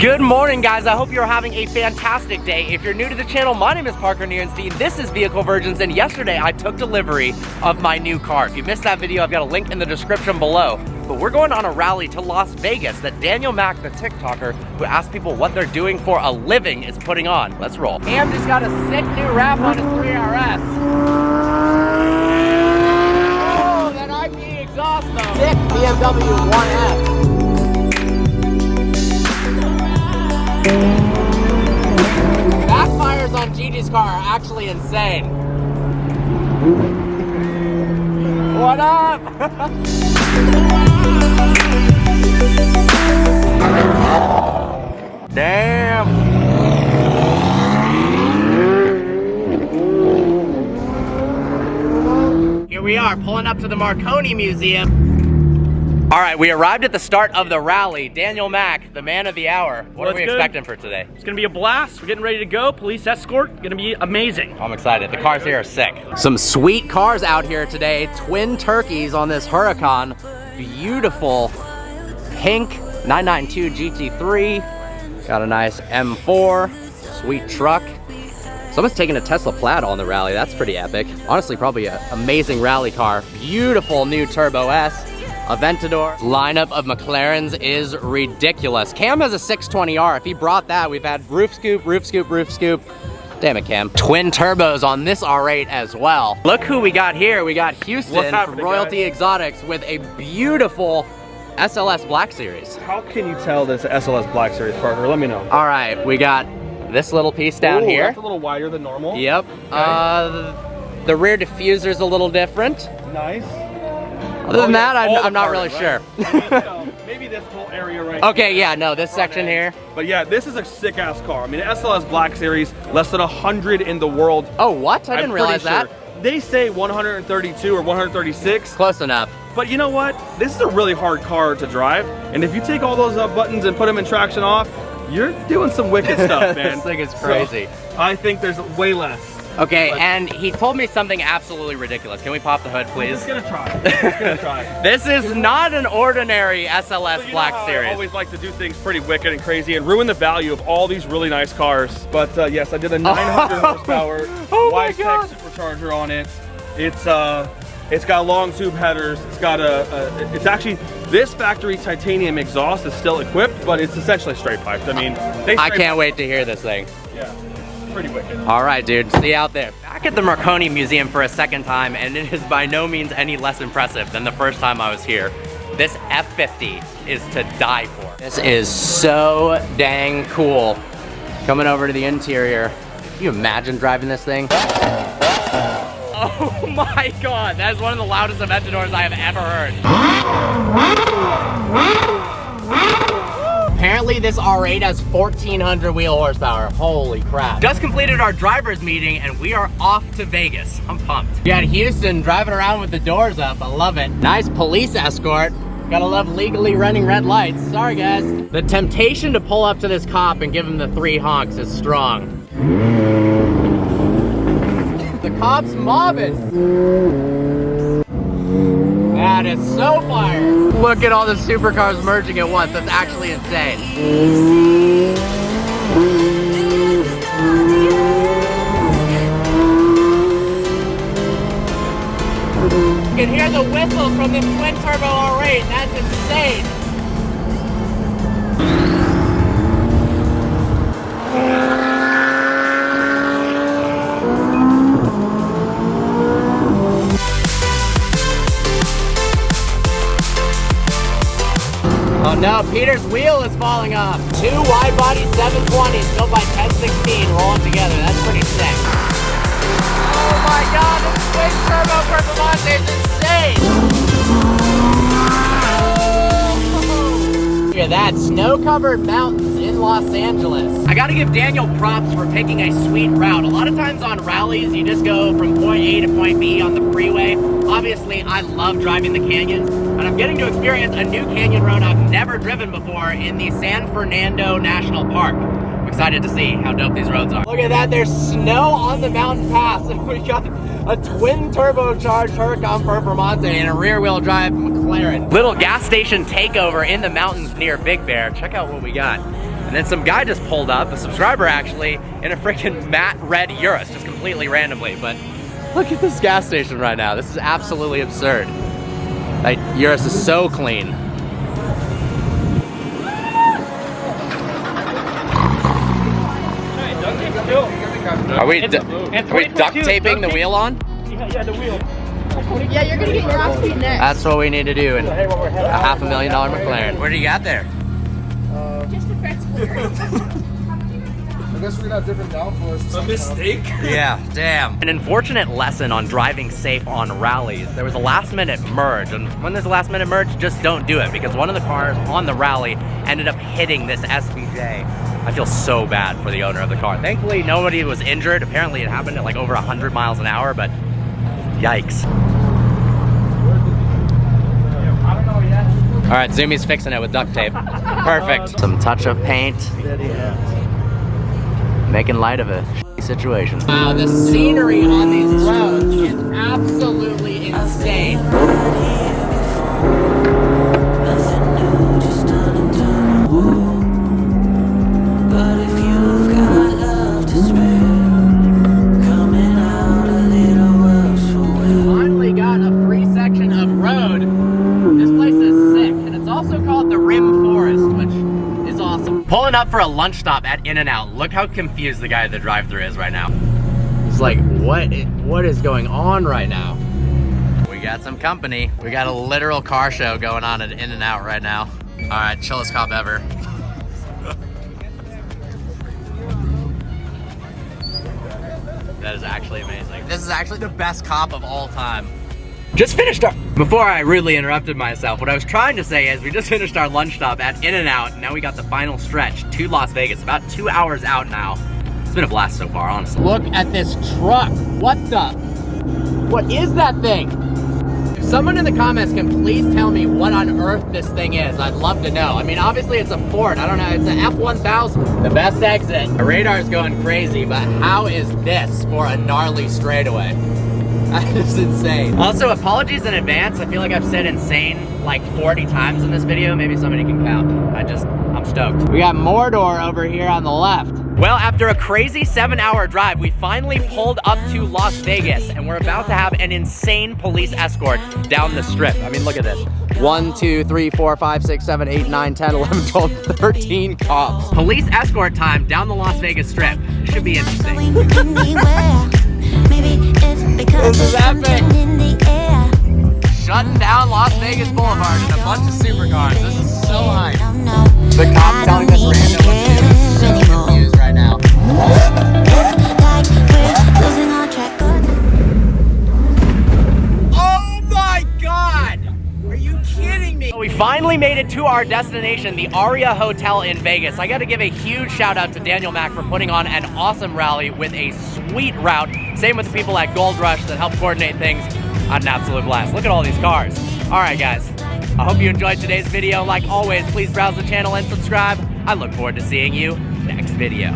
Good morning, guys. I hope you're having a fantastic day. If you're new to the channel, my name is Parker Nierenstein. This is Vehicle Virgins, and yesterday I took delivery of my new car. If you missed that video, I've got a link in the description below. But we're going on a rally to Las Vegas that Daniel Mack, the TikToker, who asks people what they're doing for a living, is putting on. Let's roll. Cam just got a sick new wrap on his 3RS. Oh, that IP exhaust though. Sick BMW 1F. Backfires on Gigi's car are actually insane. What up? Damn. Here we are, pulling up to the Marconi Museum. All right, we arrived at the start of the rally. Daniel Mack, the man of the hour. What are we expecting for today? It's gonna be a blast. We're getting ready to go. Police escort, gonna be amazing. I'm excited. The cars here are sick. Some sweet cars out here today. Twin turkeys on this Huracan. Beautiful pink 992 GT3. Got a nice M4, sweet truck. Someone's taking a Tesla Plaid on the rally. That's pretty epic. Honestly, probably an amazing rally car. Beautiful new Turbo S. Aventador. Lineup of McLarens is ridiculous. Cam has a 620R. If he brought that, we've had roof scoop, roof scoop, roof scoop. Damn it, Cam. Twin turbos on this R8 as well. Look who we got here. We got Houston from Royalty Exotics with a beautiful SLS Black Series. How can you tell this SLS Black Series, Parker? Let me know. All right, we got this little piece down here. That's a little wider than normal. Yep. Okay. The rear diffuser's a little different. Nice. Other than that, I'm not really sure. Maybe this whole area right Okay, yeah, no, this section here. But yeah, this is a sick ass car. I mean, SLS Black Series, less than 100 in the world. Oh, what? I didn't realize that. They say 132 or 136. Close enough. But you know what? This is a really hard car to drive. And if you take all those up buttons and put them in traction off, you're doing some wicked stuff, man. This thing is crazy. So, I think there's way less. Okay, and he told me something absolutely ridiculous. Can we pop the hood, please? I'm just gonna try. I'm just gonna try. This is not an ordinary SLS So Black Series. I always like to do things pretty wicked and crazy and ruin the value of all these really nice cars. But yes, I did a 900 horsepower Y-Tech supercharger on it. It's got long tube headers. It's got it's actually, this factory titanium exhaust is still equipped, but it's essentially straight piped. I mean, I can't wait to hear this thing. Yeah. Pretty wicked. All right, dude, see you out there. Back at the Marconi Museum for a second time, and it is by no means any less impressive than the first time I was here. This F50 is to die for. This is so dang cool. Coming over to the interior. Can you imagine driving this thing? Oh my God, that is one of the loudest Aventadors I have ever heard. Apparently this R8 has 1,400 wheel horsepower. Holy crap. Just completed our driver's meeting and we are off to Vegas. I'm pumped. We got Houston driving around with the doors up. I love it. Nice police escort. Gotta love legally running red lights. Sorry guys. The temptation to pull up to this cop and give him the 3 honks is strong. The cop's mobbing. That is so fire. Look at all the supercars merging at once. That's actually insane. You can hear the whistles from this twin turbo R8. That's insane. Oh no, Peter's wheel is falling off. 2 wide-body 720s built by 1016 rolling together. That's pretty sick. Oh my God, this twin turbo Performante is insane. Oh. Look at that, snow-covered mountains in Los Angeles. I gotta give Daniel props for picking a sweet route. A lot of times on rallies, you just go from point A to point B on the freeway. Obviously, I love driving the canyons, but I'm getting to experience a new canyon road I've never driven before in the San Fernando National Park. I'm excited to see how dope these roads are. Look at that, there's snow on the mountain pass, and we got a twin turbocharged Huracan Performante and a rear wheel drive McLaren. Little gas station takeover in the mountains near Big Bear. Check out what we got. And then some guy just pulled up, a subscriber actually, in a freaking matte red Urus, just completely randomly. But look at this gas station right now. This is absolutely absurd. Like, Urus is so clean. Are we duct taping the wheel on? Yeah, the wheel. Yeah, you're gonna get your ass beat next. That's what we need to do in a $500,000 McLaren. What do you got there? Just a flexible. I guess we're gonna have different downforce. A mistake? Yeah, damn. An unfortunate lesson on driving safe on rallies. There was a last minute merge, and when there's a last minute merge, just don't do it, because one of the cars on the rally ended up hitting this SVJ. I feel so bad for the owner of the car. Thankfully, nobody was injured. Apparently, it happened at like over 100 miles an hour, but yikes. All right, Zumi's fixing it with duct tape. Perfect. Some touch-up paint. Making light of a situation. Wow, the scenery on these roads is absolutely insane. Finally got a free section of road. This place is sick, and it's also called the Rim Forest, which is awesome. Pulling up for a lunch stop at In-N-Out. Look how confused the guy at the drive-thru is right now. He's like, what is going on right now? We got some company. We got a literal car show going on at In-N-Out right now. All right, chillest cop ever. That is actually amazing. This is actually the best cop of all time. Just finished our... Before I rudely interrupted myself, what I was trying to say is we just finished our lunch stop at In-N-Out, and now we got the final stretch to Las Vegas. About 2 hours out now. It's been a blast so far, honestly. Look at this truck. What is that thing? If someone in the comments can please tell me what on earth this thing is, I'd love to know. I mean, obviously it's a Ford. I don't know, it's an F1000. The best exit. The radar's going crazy, but how is this for a gnarly straightaway? That is insane. Also, apologies in advance. I feel like I've said insane like 40 times in this video. Maybe somebody can count. I'm stoked. We got Mordor over here on the left. Well, after a crazy 7-hour drive, we finally pulled up to Las Vegas, and we're about to have an insane police escort down the strip. I mean, look at this. 1, 2, 3, 4, 5, 6, 7, 8, 9, 10, 11, 12, 13 cops. Police escort time down the Las Vegas strip. Should be interesting. This is epic. Shutting down Las Vegas Boulevard in a bunch of supercars. This is so hype. The cop telling us random what to do is so confused right now. Oh my God! Are you kidding me? We finally made it to our destination, the Aria Hotel in Vegas. I gotta give a huge shout out to Daniel Mack for putting on an awesome rally with a sweet route. Same with the people at Gold Rush that helped coordinate things. I had an absolute blast. Look at all these cars. All right, guys. I hope you enjoyed today's video. Like always, please browse the channel and subscribe. I look forward to seeing you next video.